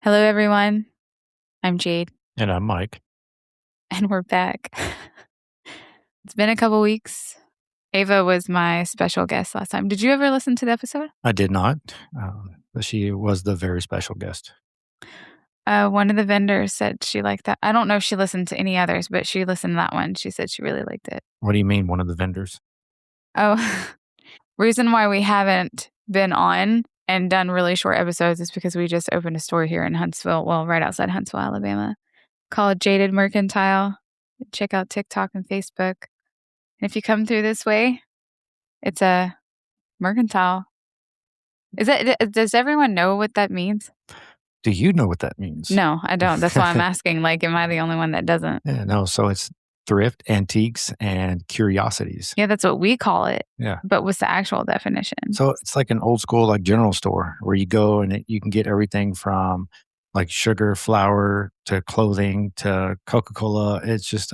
Hello, everyone. I'm Jade, And I'm Mike. and we're back. It's been a couple weeks. Ava was my special guest last time. Did you ever listen to the episode? I did not, but she was the very special guest. One of the vendors said she liked that. I don't know if she listened to any others, but she listened to that one. She said she really liked it. What do you mean, one of the vendors? Oh, reason why we haven't been on and done really short episodes is because we just opened a store here in Huntsville, well, right outside Huntsville, Alabama, called Jaded Mercantile. Check out TikTok and Facebook. And if you come through this way, it's a mercantile. Does everyone know what that means? Do you know what that means? No, I don't. That's why I'm asking. Like, am I the only one that doesn't? Yeah, no, so it's thrift, antiques, and curiosities. Yeah, that's what we call it. Yeah. But what's the actual definition? So it's like an old school, like general store where you go and you can get everything from like sugar, flour to clothing to Coca-Cola. It's just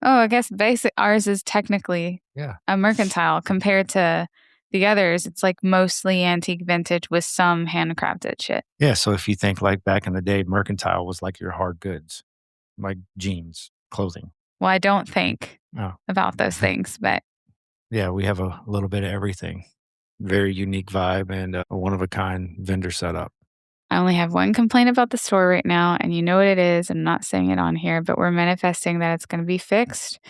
I guess ours is technically a mercantile compared to the others. It's like mostly antique vintage with some handcrafted shit. Yeah. So if you think like back in the day, mercantile was like your hard goods, like jeans, clothing. Well, I don't think about those things, but yeah, we have a little bit of everything. Very unique vibe and a one-of-a-kind vendor setup. I only have one complaint about the store right now, and you know what it is. I'm not saying it on here, but we're manifesting that it's going to be fixed.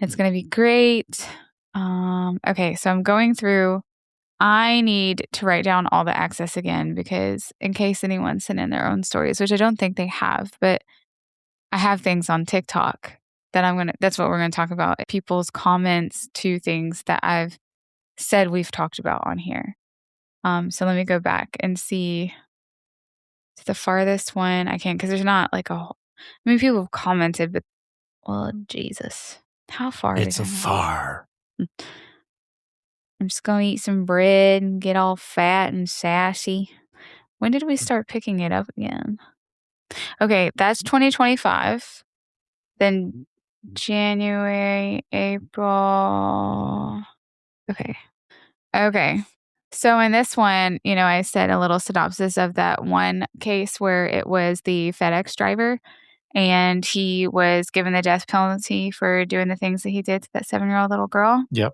It's going to be great. Okay, so I'm going through. I need to write down all the access again because in case anyone sent in their own stories, which I don't think they have, but I have things on TikTok that's what we're going to talk about. People's comments to things that I've said we've talked about on here. So let me go back and see. To the farthest one I can, because there's not like people have commented, but well, Jesus, how far? It's a far. I'm just gonna eat some bread and get all fat and sassy. When did we start picking it up again? Okay, that's 2025. Then January, April. Okay. So in this one, I said a little synopsis of that one case where it was the FedEx driver and he was given the death penalty for doing the things that he did to that 7-year-old little girl. Yep.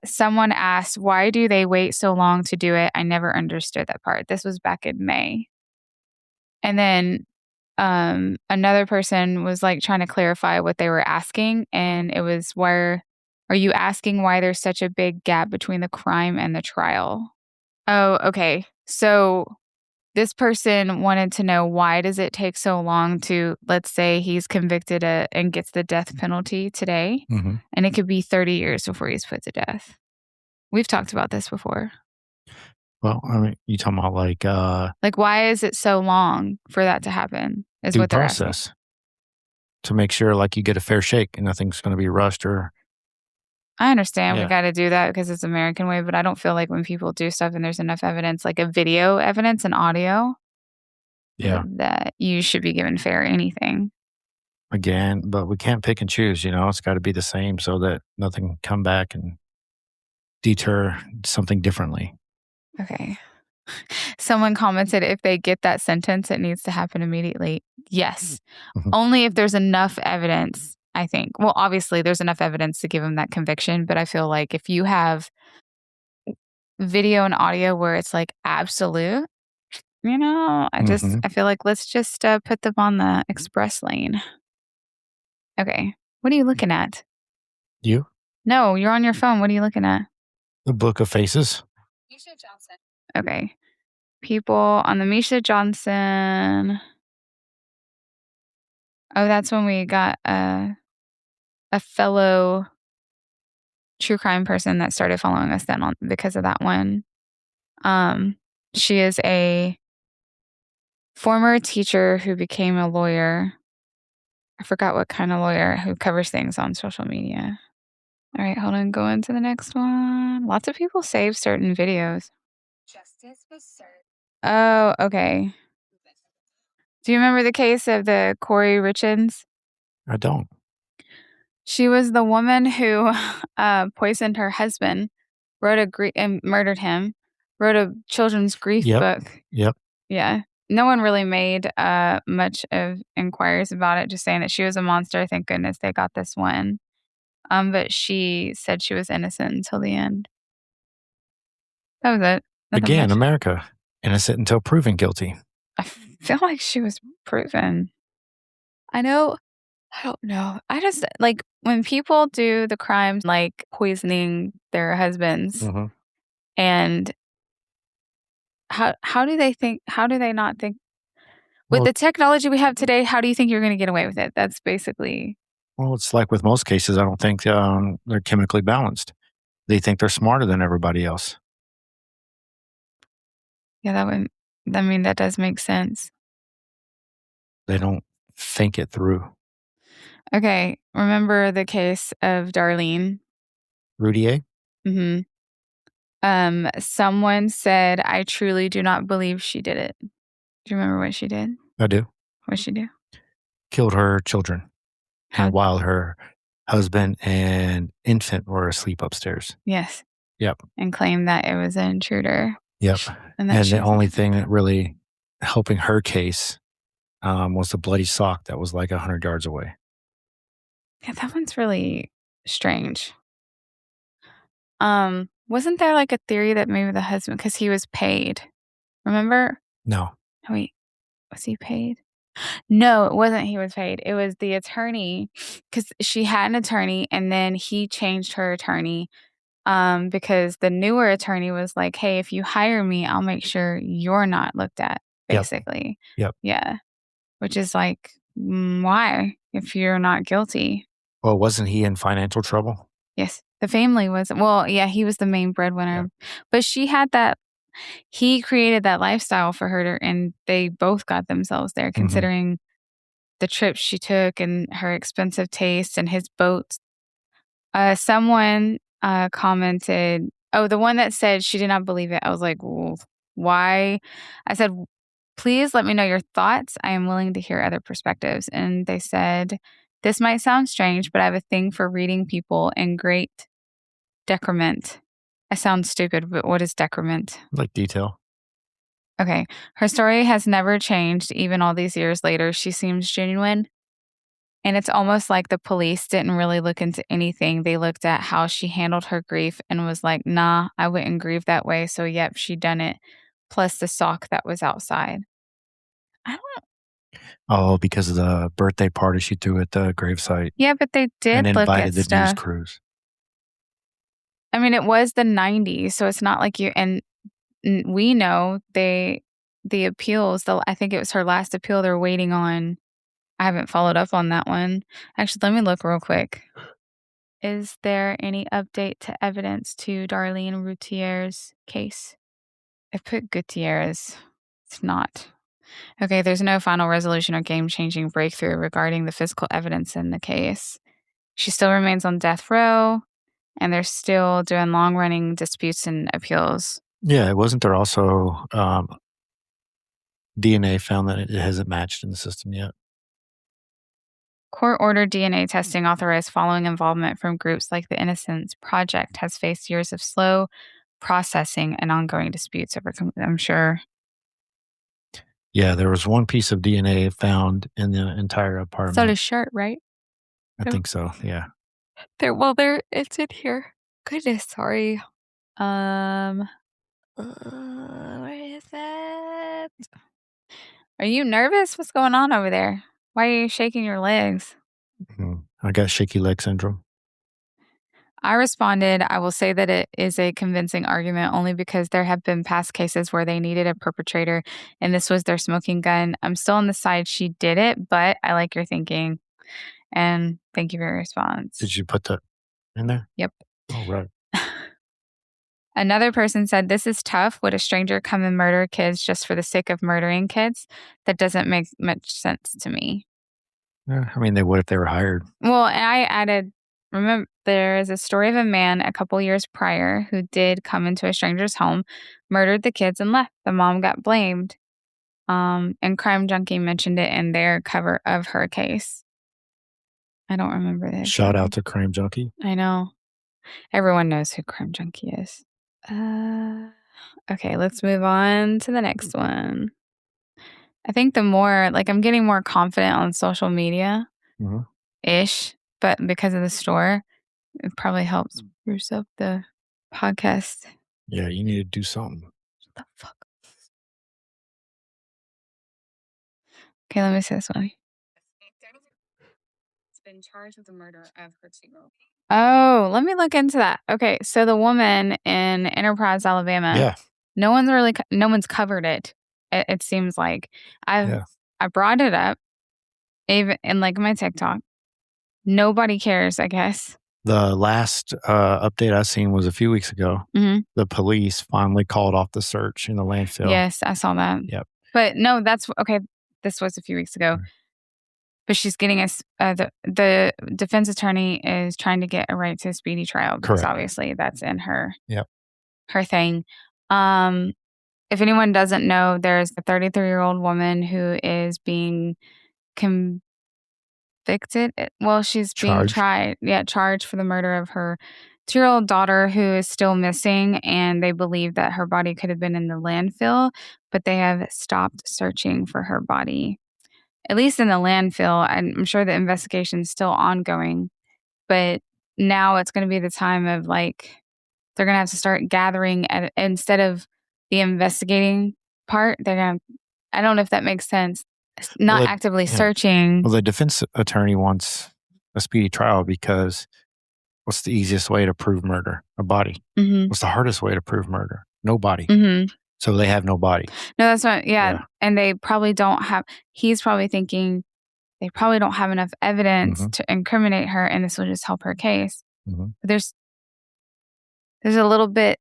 Someone asked, why do they wait so long to do it? I never understood that part. This was back in May. And then another person was like trying to clarify what they were asking. And it was, are you asking why there's such a big gap between the crime and the trial? Oh, okay. So this person wanted to know, why does it take so long to, let's say he's convicted and gets the death penalty today, and it could be 30 years before he's put to death. We've talked about this before. Well, I mean, you talking about like why is it so long for that to happen? Is due what they're process asking. to make sure like you get a fair shake and nothing's going to be rushed or. I understand we got to do that because it's American way, but I don't feel like when people do stuff and there's enough evidence, like a video evidence and audio, that you should be given fair anything. Again, but we can't pick and choose, it's got to be the same so that nothing can come back and deter something differently. Okay. Someone commented, if they get that sentence, it needs to happen immediately. Yes. Only if there's enough evidence, I think. Well, obviously, there's enough evidence to give them that conviction, but I feel like if you have video and audio where it's like absolute, I feel like let's just put them on the express lane. Okay. What are you looking at? You? No, you're on your phone. What are you looking at? The Book of Faces. Misha Johnson. Okay. People on the Misha Johnson. Oh, that's when we got a fellow true crime person that started following us then because of that one. She is a former teacher who became a lawyer. I forgot what kind of lawyer who covers things on social media. All right, hold on. Go into the next one. Lots of people save certain videos. Justice was served. Oh, okay. Do you remember the case of the Corey Richins? I don't. She was the woman who poisoned her husband, and murdered him, wrote a children's grief book. Yep. Yeah. No one really made, much of inquiries about it, just saying that she was a monster, thank goodness they got this one. But she said she was innocent until the end. That was it. Nothing Again, much. America, innocent until proven guilty. I feel like she was proven. I know I don't know. I just like, when people do the crimes, like poisoning their husbands, Mhm. and how do they think how do they not think with Well the technology we have today, how do you think you're gonna get away with it? That's basically well, it's like with most cases, I don't think, they're chemically balanced. They think they're smarter than everybody else. yeah, that would I mean, that does make sense. They don't think it through. Okay, remember the case of Darlene? Rudy A? Mhm. Someone said, "I truly do not believe she did it." Do you remember what she did? I do. What'd she do? Killed her children, and How while her husband and infant were asleep upstairs. Yes, Yep, and claimed that it was an intruder yep, and that and she the was a only thing that really helping her case, was the bloody sock that was like 100 yards away. Yeah, that one's really strange. Wasn't there, like, a theory that maybe the husband, because he was paid, remember? No. No, wait, was he paid? No, it wasn't he was paid, it was the attorney, because she had an attorney, and then he changed her attorney, because the newer attorney was like, "Hey, if you hire me, I'll make sure you're not looked at," Yep, basically. yep. Yeah, which is like, why if you're not guilty? Well, wasn't he in financial trouble? Yes, the family was well, yeah, he was the main Yep. breadwinner, but she had that he created that lifestyle for her to and they both got themselves there Mhm. considering the trips she took and her expensive taste and his boat. Someone, commented oh, the one that said she did not believe it, I was like, "Well, why?" I said, "Please let me know your thoughts. I am willing to hear other perspectives." And they said, "This might sound strange, but I have a thing for reading people in great decrement." I sound stupid, but what is decrement? Like detail. Okay. Her story has never changed, even all these years later. She seems genuine. And it's almost like the police didn't really look into anything. They looked at how she handled her grief and was like, nah, I wouldn't grieve that way. So, yep, she done it. Plus the sock that was outside. I don't, Oh, because of the birthday party she threw at the gravesite yeah, but they and did look at invited the news stuff. crews. I mean, it was the 90s. So it's not like you, and we know the appeals, I think it was her last appeal they're waiting on. I haven't followed up on that one. Actually, let me look real quick. Is there any update to evidence to Darlene Routier's case? I put Gutierrez. It's not. Okay, there's no final resolution or game changing breakthrough regarding the physical evidence in the case. She still remains on death row, and they're still doing long running disputes and appeals. Yeah, wasn't there also, DNA found that it hasn't matched in the system yet? Court ordered DNA testing authorized following involvement from groups like the Innocence Project has faced years of slow processing and ongoing disputes over, I'm sure. Yeah, there was one piece of DNA found in the entire So apartment. does shirt, right? I There, think so, yeah. there, it's in here. Goodness, sorry. Um, where is it? Are you nervous? What's going on over there? Why are you shaking your legs? Mhm. I got shaky leg syndrome. I responded, I will say that it is a convincing argument only because there have been past cases where they needed a perpetrator and this was their smoking gun. I'm still on the side she did it, but I like your thinking. And thank you for your response. Did you put that in there? Yep. Oh, right. Another person said, "This is tough. Would a stranger come and murder kids just for the sake of murdering kids? That doesn't make much sense to me." Yeah, I mean, they would if they were hired. Well, and I added, remember, there is a story of a man a couple years prior who did come into a stranger's home, murdered the kids, and left. The mom got blamed. And Crime Junkie mentioned it in their cover of her case. I don't remember the Shout out exact. to Crime Junkie. I know. Everyone knows who Crime Junkie is. Okay, let's move on to the next one. I think the more, like, I'm getting more confident on social media Mhm. ish, but because of the store, it probably helps spruce up the podcast. Yeah, you need to do something. What the fuck? Okay, let me say this one. Been charged with the murder of her 2-year-old. Oh, let me look into that. Okay, so the woman in Enterprise, Alabama, Yeah, no one's covered it. It seems like I've yeah. I brought it up even in like my TikTok. Nobody cares, I guess. The last, update I seen was a few weeks ago. Mhm. The police finally called off the search in the landfill. Yes, I saw that. Yep. But no, that's okay. This was a few weeks ago. Mm. But she's getting us the defense attorney is trying to get a right to a speedy trial because Correct. obviously that's in Yep. her thing. Um, if anyone doesn't know, there's a 33-year-old woman who is being convicted. Well, she's being Charged. charged for the murder of her 2-year-old daughter who is still missing, and they believe that her body could have been in the landfill, but they have stopped searching for her body. At least in the landfill, I'm sure the investigation is still ongoing, but now it's gonna be the time of, like, they're gonna have to start gathering at instead of the investigating part, they're gonna I don't know if that makes sense. Well, Not actively yeah. searching. Well, the defense attorney wants a speedy trial because what's the easiest way to prove murder? A body. Mhm, What's the hardest way to prove murder? No body. mhm. So they have no body. No, that's not yeah, Yeah. and they probably don't have he's probably thinking they probably don't have enough evidence Mhm. to incriminate her, and this will just help her case. Mhm. But there's a little bit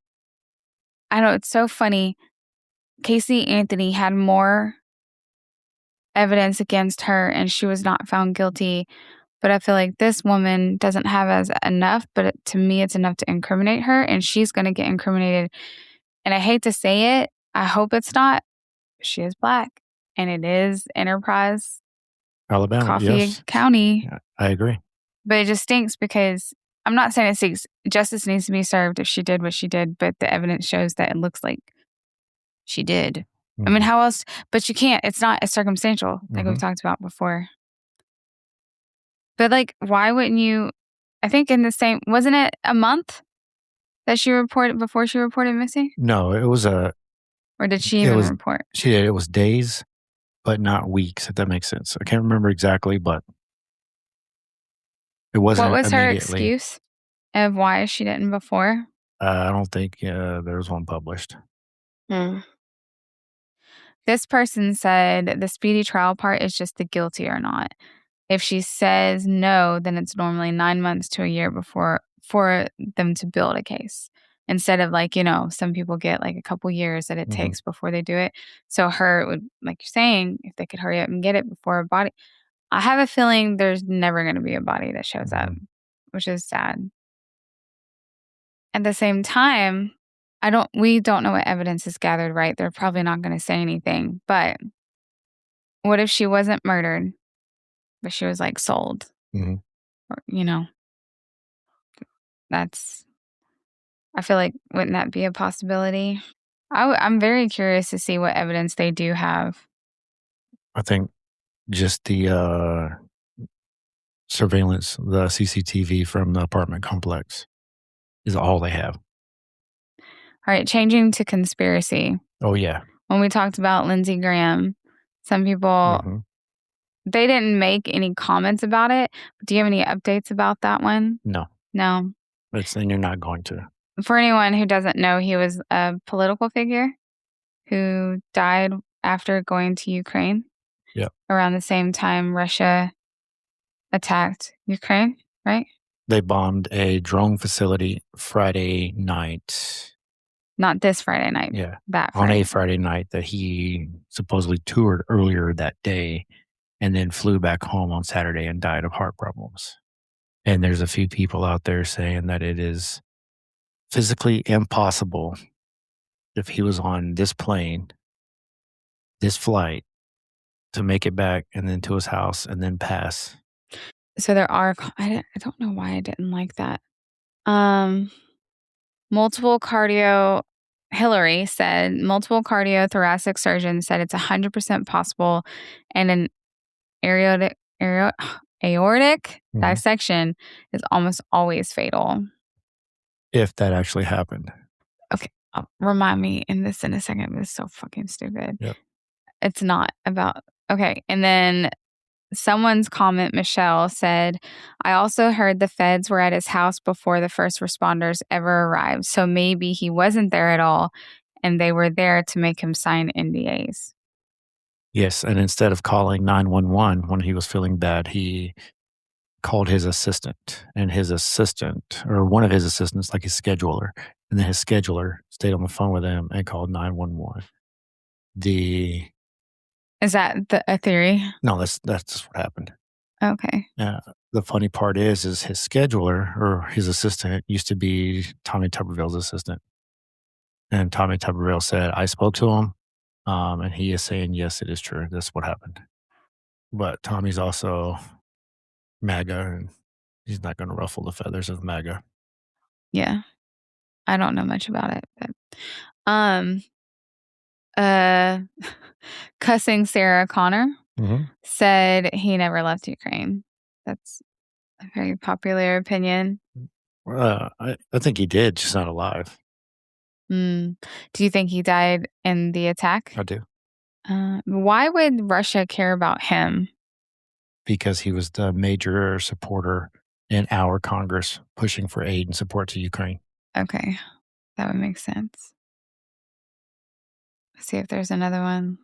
I know, it's so funny. Casey Anthony had more evidence against her, and she was not found guilty, but I feel like this woman doesn't have as enough, but to me, it's enough to incriminate her, and she's gonna get incriminated, and I hate to say it, I hope it's not, she is Black, and it is Enterprise, Alabama. Coffee Yes. County, Yeah, I agree. but it just stinks because I'm not saying it stinks. Justice needs to be served if she did what she did, but the evidence shows that it looks like she did. I mean, Mhm. how else? But you can't. It's not as circumstantial, like we've Mhm. talked about before. But like, why wouldn't you? I think in the same wasn't it a month that she reported before she reported missing, No, or did she it even was report? she did it was days, but not weeks, if that makes sense. I can't remember exactly, but it What wasn't was her immediately. excuse of why she didn't before? I don't think, there was one published. Hmm. This person said the speedy trial part is just the guilty or not. If she says no, then it's normally 9 months to a year before for them to build a case. Instead of like, some people get like a couple years that it Mhm. takes before they do it. So her it would like you're saying, if they could hurry up and get it before a body I have a feeling there's never gonna be a body that shows up, Mhm. which is sad. At the same time, we don't know what evidence is gathered, right? They're probably not gonna say anything. But what if she wasn't murdered, but she was like sold? Mhm. Or, that's I feel like wouldn't that be a possibility? I'm very curious to see what evidence they do have. I think just the, surveillance, the CCTV from the apartment complex is all they have. All right, changing to conspiracy. Oh, yeah. When we talked about Lindsey Graham, some people Mhm. they didn't make any comments about it. Do you have any updates about that one? No, No. and you're not going to. For anyone who doesn't know, he was a political figure who died after going to Ukraine Yep. around the same time Russia attacked Ukraine, right? They bombed a drone facility Friday night. Not this Friday night, Yeah. that On a Friday. Friday night that he supposedly toured earlier that day and then flew back home on Saturday and died of heart problems. And there's a few people out there saying that it is physically impossible if he was on this plane, this flight, to make it back and then to his house and then pass. So there are I don't know why I didn't like that. Um, multiple cardio Hillary said multiple cardiothoracic surgeons said it's 100% possible, and an aortic dissection is almost always fatal. If that actually happened. Okay, remind me in a second. This is so fucking stupid. Yep. It's not about. Okay, and then someone's comment, Michelle, said, I also heard the feds were at his house before the first responders ever arrived. So maybe he wasn't there at all and they were there to make him sign NDAs. Yes, and instead of calling 911 when he was feeling bad, he called his assistant, and his assistant, or one of his assistants, like his scheduler, and then his scheduler stayed on the phone with him and called 911. Is that a theory? No, that's what happened. Okay. Yeah. The funny part is his scheduler or his assistant used to be Tommy Tuberville's assistant. And Tommy Tuberville said, I spoke to him, and he is saying, yes, it is true. That's what happened. But Tommy's also MAGA, and he's not going to ruffle the feathers of MAGA. Yeah. I don't know much about it. But, cussing Sarah Connor said he never left Ukraine. That's a very popular opinion. I think he did, just not alive. Do you think he died in the attack? I do. Why would Russia care about him? Because he was the major supporter in our Congress pushing for aid and support to Ukraine. Okay, that would make sense. Let's see if there's another one.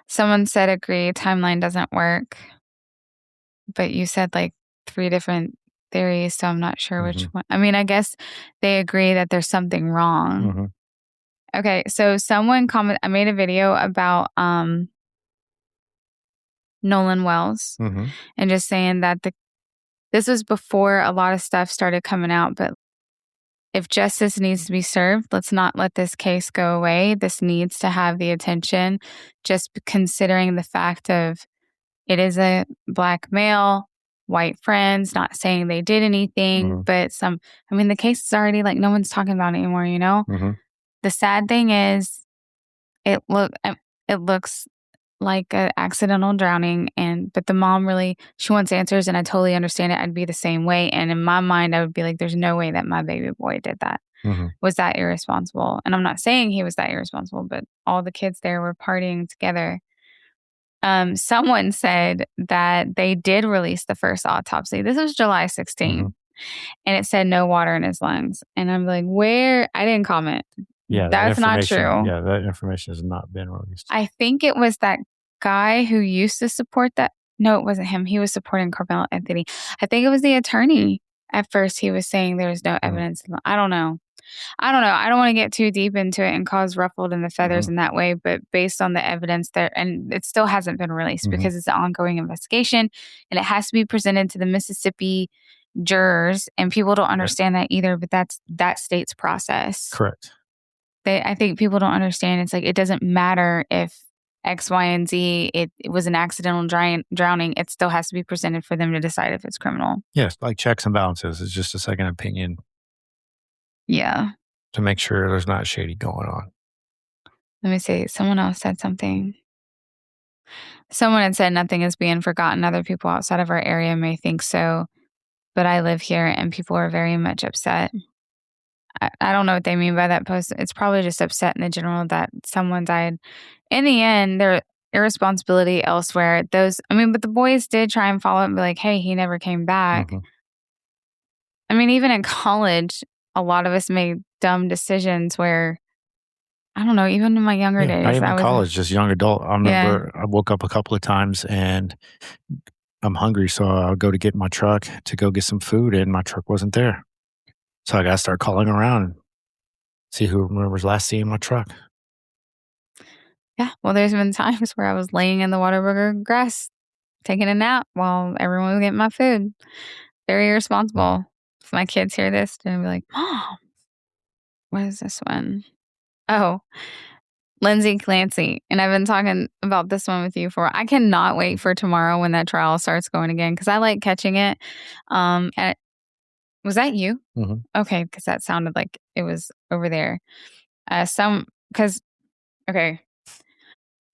Someone said agree, timeline doesn't work. But you said like 3 different theories, so I'm not sure which one. I mean, I guess they agree that there's something wrong. Okay, so someone commented, I made a video about Nolan Wells and just saying that this was before a lot of stuff started coming out, but if justice needs to be served, let's not let this case go away. This needs to have the attention, just considering the fact of it is a Black male, white friends, not saying they did anything, but the case is already like no one's talking about it anymore, you know? The sad thing is it looks like an accidental drowning, but the mom she wants answers, and I totally understand it. I'd be the same way. And in my mind, I would be like, there's no way that my baby boy did that. Was that irresponsible? And I'm not saying he was that irresponsible, but all the kids there were partying together. Someone said that they did release the first autopsy. This was July 16th. And it said no water in his lungs. And I'm like, where? I didn't comment. Yeah, that's not true. Yeah, that information has not been released. I think it was that guy who used to support that. No, it wasn't him. He was supporting Carmelo Anthony. I think it was the attorney. At first, he was saying there was no evidence. I don't know. I don't want to get too deep into it and cause ruffled in the feathers in that way, but based on the evidence there, and it still hasn't been released because it's an ongoing investigation and it has to be presented to the Mississippi jurors, and people don't understand that either, but that's that state's process. Correct. I think people don't understand. It's like, it doesn't matter if X, Y, and Z, it was an accidental drowning. It still has to be presented for them to decide if it's criminal. Yes, like checks and balances. It's just a second opinion. Yeah. To make sure there's not shady going on. Let me see. Someone else said something. Someone had said nothing is being forgotten. Other people outside of our area may think so, but I live here and people are very much upset. I don't know what they mean by that post. It's probably just upset in the general that someone died. In the end, their irresponsibility elsewhere. But the boys did try and follow up and be like, hey, he never came back. Even in college, a lot of us made dumb decisions where, I don't know, even in my younger days. Not even college, just young adult. I remember I woke up a couple of times and I'm hungry, so I'll go to get my truck to go get some food, and my truck wasn't there. So I got to start calling around and see who remembers last seeing my truck. Yeah, well, there's been times where I was laying in the Whataburger grass, taking a nap while everyone was getting my food. Very irresponsible. If my kids hear this, they're going to be like, Mom, what is this one? Oh, Lindsay Clancy. And I've been talking about this one with you for, I cannot wait for tomorrow when that trial starts going again, because I like catching it. And Was that you? Mhm. Okay, because that sounded like it was over there. Because, okay,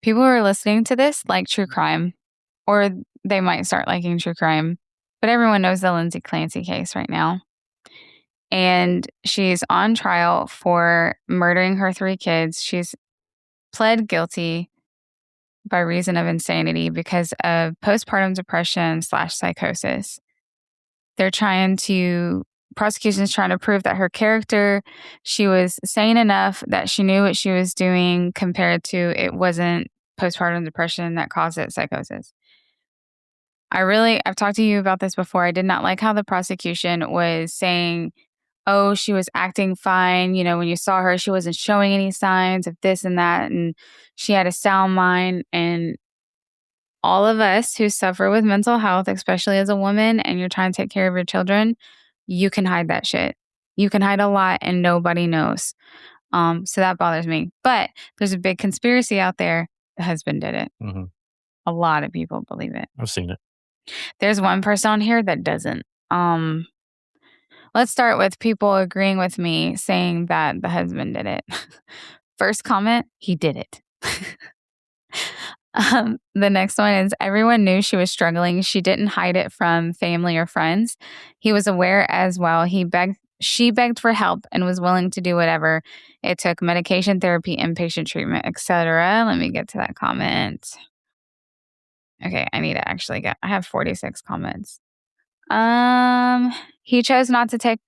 people who are listening to this like true crime, or they might start liking true crime, but everyone knows the Lindsay Clancy case right now. And she's on trial for murdering her 3 kids. She's pled guilty by reason of insanity because of postpartum depression slash psychosis. They're trying to, prosecution's trying to prove that her character, she was sane enough that she knew what she was doing compared to it wasn't postpartum depression that caused it, psychosis. I've talked to you about this before. I did not like how the prosecution was saying, oh, she was acting fine. You know, when you saw her, she wasn't showing any signs of this and that. And she had a sound mind. And all of us who suffer with mental health, especially as a woman, and you're trying to take care of your children, you can hide that shit. You can hide a lot and nobody knows. So that bothers me. But there's a big conspiracy out there. The husband did it. Mhm. A lot of people believe it. I've seen it. There's one person on here that doesn't. Let's start with people agreeing with me saying that the husband did it. First comment, he did it. The next one is everyone knew she was struggling. She didn't hide it from family or friends. He was aware as well. She begged for help and was willing to do whatever it took: medication, therapy, inpatient treatment, etc. Let me get to that comment. Okay, I need to actually I have 46 comments. He chose not to take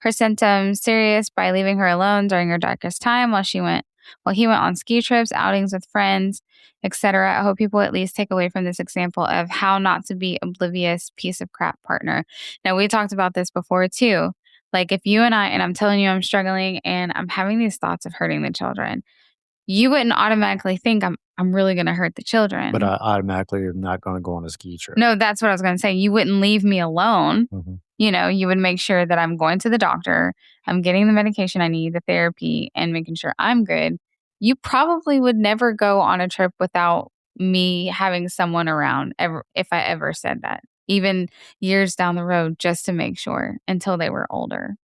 her symptoms serious by leaving her alone during her darkest time while he went on ski trips, outings with friends, etc. I hope people at least take away from this example of how not to be oblivious piece of crap partner. Now, we talked about this before too. Like if you and I'm telling you I'm struggling and I'm having these thoughts of hurting the children, you wouldn't automatically think I'm really going to hurt the But children. I automatically am not gonna go on a ski trip. No, that's what I was going to say. You wouldn't leave me alone. Mhm. You know, you would make sure that I'm going to the doctor, I'm getting the medication I need, the therapy, and making sure I'm good. You probably would never go on a trip without me having someone around ever if I ever said that. Even years down the road just to make sure until they were older.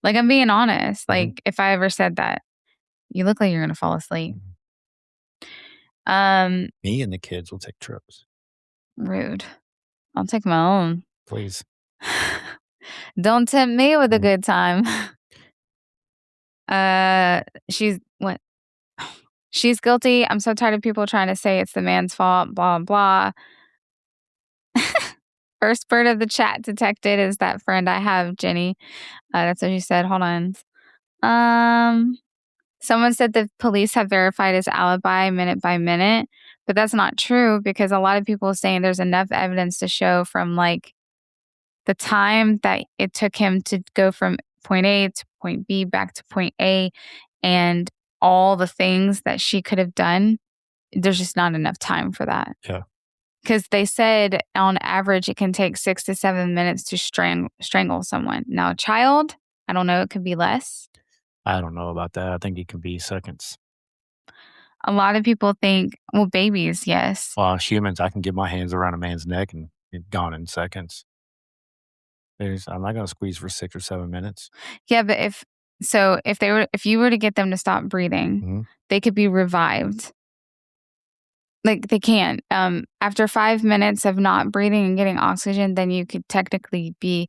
Like I'm being honest. Mhm. Like if I ever said that, you look like you're going to fall asleep. Mhm. Um Me and the kids will take trips. Rude. I'll take my own. Please. Don't tempt me with a Mhm. good time. She's what? She's guilty. I'm so tired of people trying to say it's the man's fault, blah, blah. First bird of the chat detected is that friend I have, Jenny. That's what she said. Hold on. Um, Someone said the police have verified his alibi minute by minute, but that's not true because a lot of people are saying there's enough evidence to show from like the time that it took him to go from point A to point B back to point A and all the things that she could have done, there's just not enough time for that. Yeah. Because they said on average it can take 6 to 7 minutes to strangle someone. Now, a child, I don't know, it could be less. I don't know about that. I think it could be seconds. A lot of people think, well, babies, yes. Well, as humans, I can get my hands around a man's neck and it's gone in seconds. I'm not gonna squeeze for 6 or 7 minutes. Yeah, but if you were to get them to stop breathing, Mhm. they could be revived. Like they can. After 5 minutes of not breathing and getting oxygen, then you could technically be,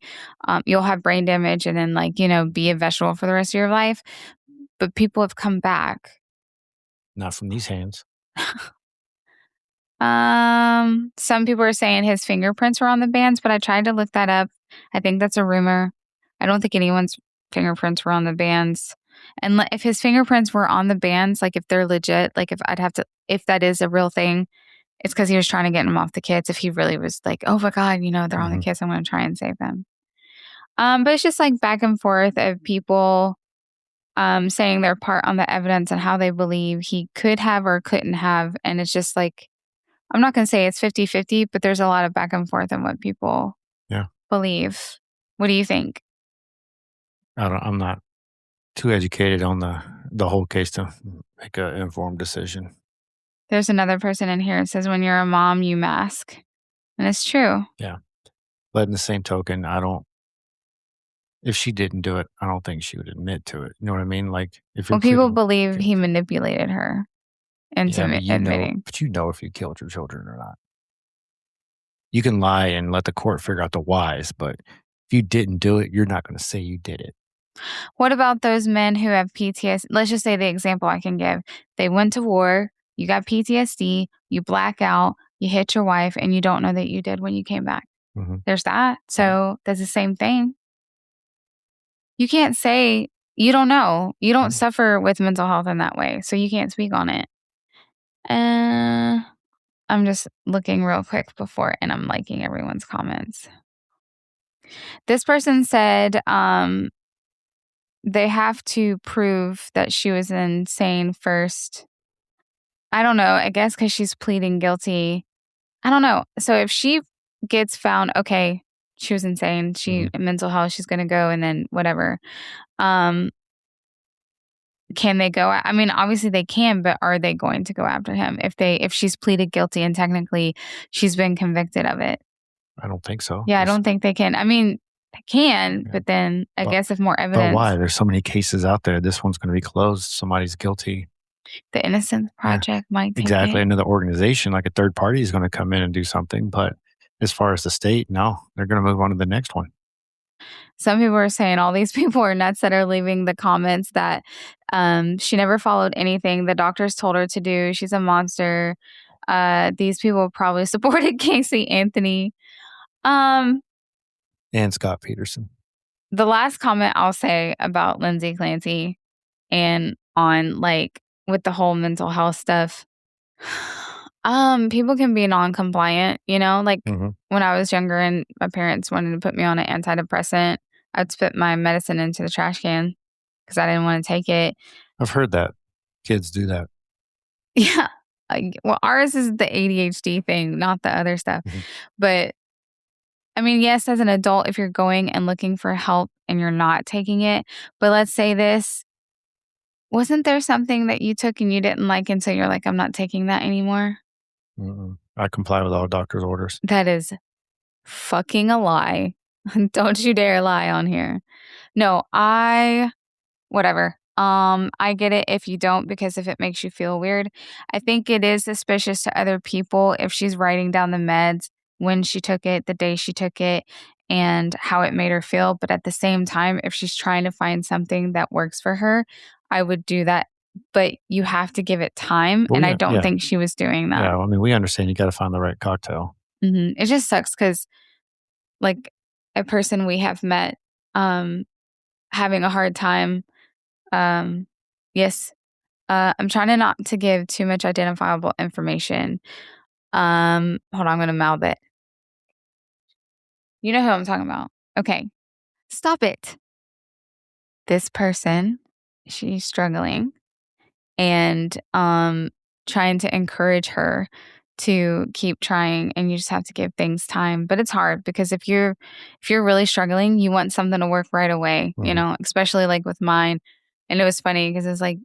you'll have brain damage and then be a vegetable for the rest of your life. But people have come back. Not from these hands. Some people are saying his fingerprints were on the bands, but I tried to look that up. I think that's a rumor. I don't think anyone's fingerprints were on the bands. And if his fingerprints were on the bands, like if they're legit, like if that is a real thing, it's because he was trying to get them off the kids. If he really was like, oh my God, they're on the Mhm. kids, I'm going to try and save them. But it's just like back and forth of people saying their part on the evidence and how they believe he could have or couldn't have. And it's just like, I'm not going to say it's 50-50, but there's a lot of back and forth in what people Yeah. believe. What do you think? I'm not too educated on the whole case to make an informed decision. There's another person in here that says when you're a mom, you mask. And it's true. Yeah. But in the same token, I don't If she didn't do it, I don't think she would admit to it. You know what I mean? Like, if you're Well, people pleading believe he guilty. manipulated her into Yeah, admitting. but you know if you killed your children or not. You can lie and let the court figure out the whys, but if you didn't do it, you're not gonna say you did it. What about those men who have PTSD? Let's just say the example I can give. They went to war, you got PTSD, you black out, you hit your wife, and you don't know that you did when you came back. Mhm. There's that. So that's the same thing. You can't say you don't know. You don't Mhm. suffer with mental health in that way. So you can't speak on it. Uh, I'm just looking real quick before and I'm liking everyone's comments. This person said they have to prove that she was insane first. I don't know. I guess because she's pleading guilty. I don't know. So if she gets found, okay, she was insane. She Mhm. mental health. She's gonna go and then whatever. Um, can they go? I mean, obviously they can, but are they going to go after him if she's pleaded guilty and technically she's been convicted of it? I don't think so. Yeah, I don't think they can. I mean, they can, Yeah. but then I But guess if more but evidence, why? There's so many cases out there. This one's gonna be closed. Somebody's guilty. the Innocence Yeah, Project might take exactly. it. Another organization, like a third party, is gonna come in and do something, but as far as the state, no, they're gonna move on to the next one. Some people are saying all these people are nuts that are leaving the comments that she never followed anything the doctors told her to do. She's a monster. These people probably supported Casey Anthony. Um, And Scott Peterson. the last comment I'll say about Lindsay Clancy and on like with the whole mental health stuff, people can be non-compliant, like Mhm. when I was younger and my parents wanted to put me on an antidepressant, I'd spit my medicine into the trash can because I didn't want to take it. I've heard that. Kids do that. Yeah. Well, ours is the ADHD thing, not the other stuff. Mhm. But I mean, yes, as an adult, if you're going and looking for help and you're not taking it, but let's say this, wasn't there something that you took and you didn't like until you're like, I'm not taking that anymore? Mm-mm. I comply with all doctor's orders. That is fucking a lie. Don't you dare lie on here. No, whatever. I get it if you don't because if it makes you feel weird. I think it is suspicious to other people if she's writing down the meds, when she took it, the day she took it, and how it made her feel. But at the same time, if she's trying to find something that works for her, I would do that. But you have to give it time. Well, And I yeah, don't yeah, think she was doing that. yeah. I mean, we understand you got to find the right cocktail. It just sucks because, like, a person we have met um, having a hard time. Um, yes, I'm trying to not to give too much identifiable information. Hold on, I'm gonna mouth it. You know who I'm talking about. Okay, stop it. This person, she's struggling and trying to encourage her to keep trying and you just have to give things time. But it's hard because if you're really struggling, you want something to work right away, Mhm. especially like with mine. And it was funny because it's like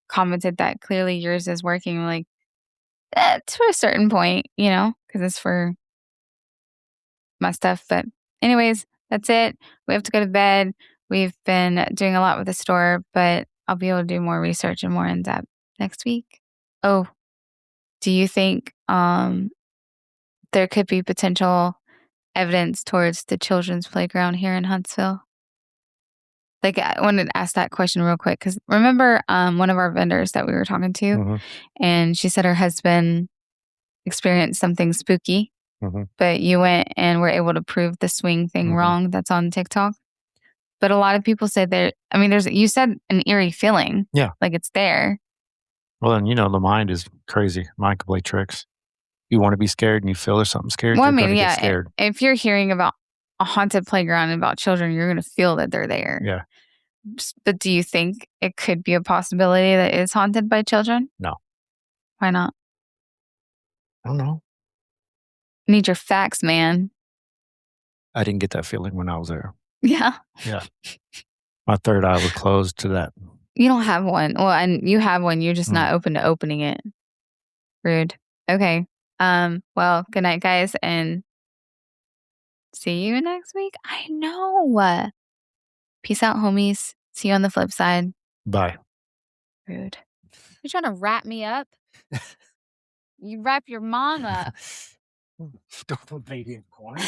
commented that clearly yours is working. I'm like, to a certain point, because it's for my stuff. But, anyways, that's it. We have to go to bed. We've been doing a lot with the store, but I'll be able to do more research and more in depth next week. Oh, do you think there could be potential evidence towards the children's playground here in Huntsville? Like, I wanted to ask that question real quick because remember one of our vendors that we were talking to, Mhm. and she said her husband experienced something spooky. Mhm. But you went and were able to prove the swing thing Mhm. wrong that's on TikTok. But a lot of people say you said an eerie feeling, Yeah. like it's there. Well, then the mind is crazy. Mind can play tricks. You want to be scared, and you feel there's something scared. Well, I You're going mean, to get yeah, scared. if you're hearing about a haunted playground and about children, you're going to feel that they're there. Yeah. But do you think it could be a possibility that is haunted by children? No, Why not? I don't know. Need your facts, man. I didn't get that feeling when I was there. Yeah. Yeah. My third eye was closed to that. You don't have one. Well, and you have one. You're just Mm. not open to opening it. Rude. Okay. Well, good night, guys, and see you next week. I know. Peace out, homies. See you on the flip side. Bye. Rude. You trying to wrap me up? You wrap your mom up. Don't put baby in corner.